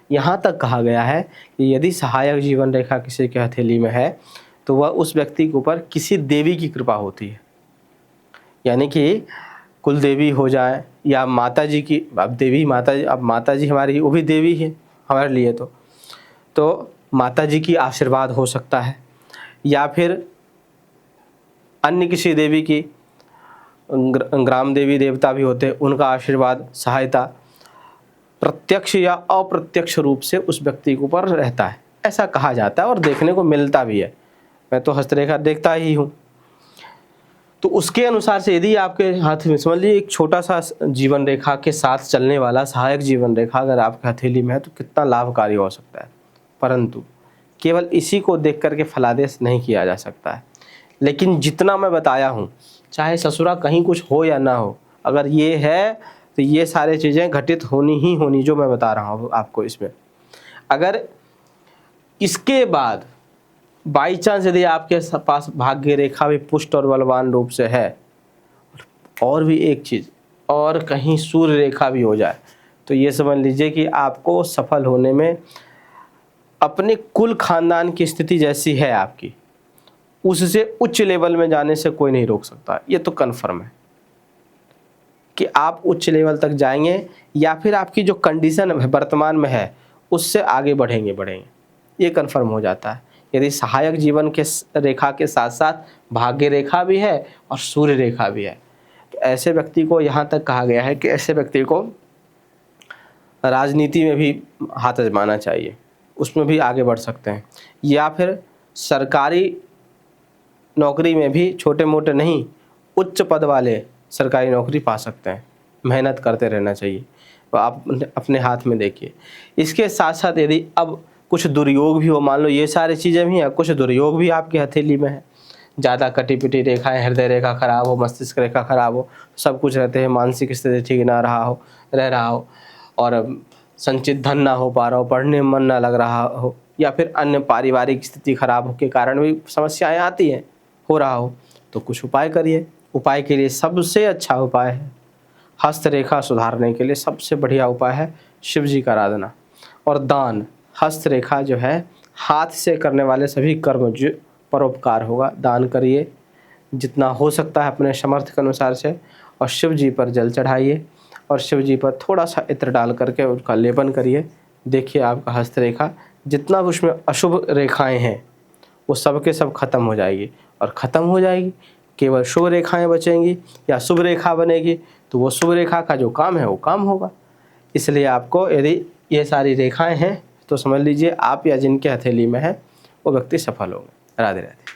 यहाँ तक कहा गया है कि यदि सहायक जीवन रेखा किसी के हथेली में है तो वह उस व्यक्ति के ऊपर किसी देवी की कृपा होती है। यानी कि कुल देवी हो जाए या माता जी की, अब देवी माता जी, अब माता जी हमारी वो भी देवी है हमारे लिए, तो माता जी की आशीर्वाद हो सकता है, या फिर अन्य किसी देवी की, ग्राम देवी देवता भी होते हैं, उनका आशीर्वाद, सहायता प्रत्यक्ष या अप्रत्यक्ष रूप से उस व्यक्ति के ऊपर रहता है, ऐसा कहा जाता है और देखने को मिलता भी है। मैं तो हस्तरेखा देखता ही हूँ। तो उसके अनुसार से यदि आपके हाथ में, समझ लीजिए एक छोटा सा जीवन रेखा के साथ चलने वाला सहायक जीवन रेखा अगर आपके हथेली में है तो कितना लाभकारी हो सकता है। परंतु केवल इसी को देख करके फलादेश नहीं किया जा सकता है। लेकिन जितना मैं बताया हूँ, चाहे ससुरा कहीं कुछ हो या ना हो, अगर ये है तो ये सारी चीज़ें घटित होनी ही होनी, जो मैं बता रहा हूँ आपको इसमें। अगर इसके बाद बाई चांस यदि आपके पास भाग्य रेखा भी पुष्ट और बलवान रूप से है, और भी एक चीज़, और कहीं सूर्य रेखा भी हो जाए, तो ये समझ लीजिए कि आपको सफल होने में अपने कुल खानदान की स्थिति जैसी है आपकी, उससे उच्च लेवल में जाने से कोई नहीं रोक सकता। ये तो कन्फर्म है कि आप उच्च लेवल तक जाएंगे, या फिर आपकी जो कंडीशन वर्तमान में है उससे आगे बढ़ेंगे, ये कन्फर्म हो जाता है यदि सहायक जीवन के रेखा के साथ साथ भाग्य रेखा भी है और सूर्य रेखा भी है। तो ऐसे व्यक्ति को यहाँ तक कहा गया है कि ऐसे व्यक्ति को राजनीति में भी हाथ आजमाना चाहिए, उसमें भी आगे बढ़ सकते हैं, या फिर सरकारी नौकरी में भी छोटे मोटे नहीं उच्च पद वाले सरकारी नौकरी पा सकते हैं। मेहनत करते रहना चाहिए, तो आप अपने हाथ में देखिए। इसके साथ साथ यदि अब कुछ दुर्योग भी हो, मान लो ये सारी चीज़ें भी हैं, कुछ दुर्योग भी आपकी हथेली में है, ज़्यादा कटी पिटी रेखाएं, हृदय रेखा खराब हो, मस्तिष्क रेखा खराब हो, सब कुछ रहते हैं, मानसिक स्थिति ठीक ना रह रहा हो, और संचित धन ना हो पा रहा हो, पढ़ने में मन ना लग रहा हो, या फिर अन्य पारिवारिक स्थिति खराब हो के कारण भी समस्याएं आती हैं, हो रहा हो, तो कुछ उपाय करिए। उपाय के लिए सबसे अच्छा उपाय है, हस्तरेखा सुधारने के लिए सबसे बढ़िया उपाय है शिव जी का आराधना और दान। हस्तरेखा जो है हाथ से करने वाले सभी कर्म जो परोपकार होगा, दान करिए जितना हो सकता है अपने सामर्थ्य के अनुसार से, और शिव जी पर जल चढ़ाइए और शिव जी पर थोड़ा सा इत्र डाल करके उसका लेपन करिए। देखिए आपका हस्तरेखा जितना भी उसमें अशुभ रेखाएं हैं वो सब के सब खत्म हो जाएगी, और ख़त्म हो जाएगी, केवल शुभ रेखाएं बचेंगी या शुभ रेखा बनेगी, तो वो शुभ रेखा का जो काम है वो काम होगा। इसलिए आपको यदि ये सारी रेखाएं हैं तो समझ लीजिए आप या जिनके हथेली में है वो व्यक्ति सफल होंगे। राधे राधे।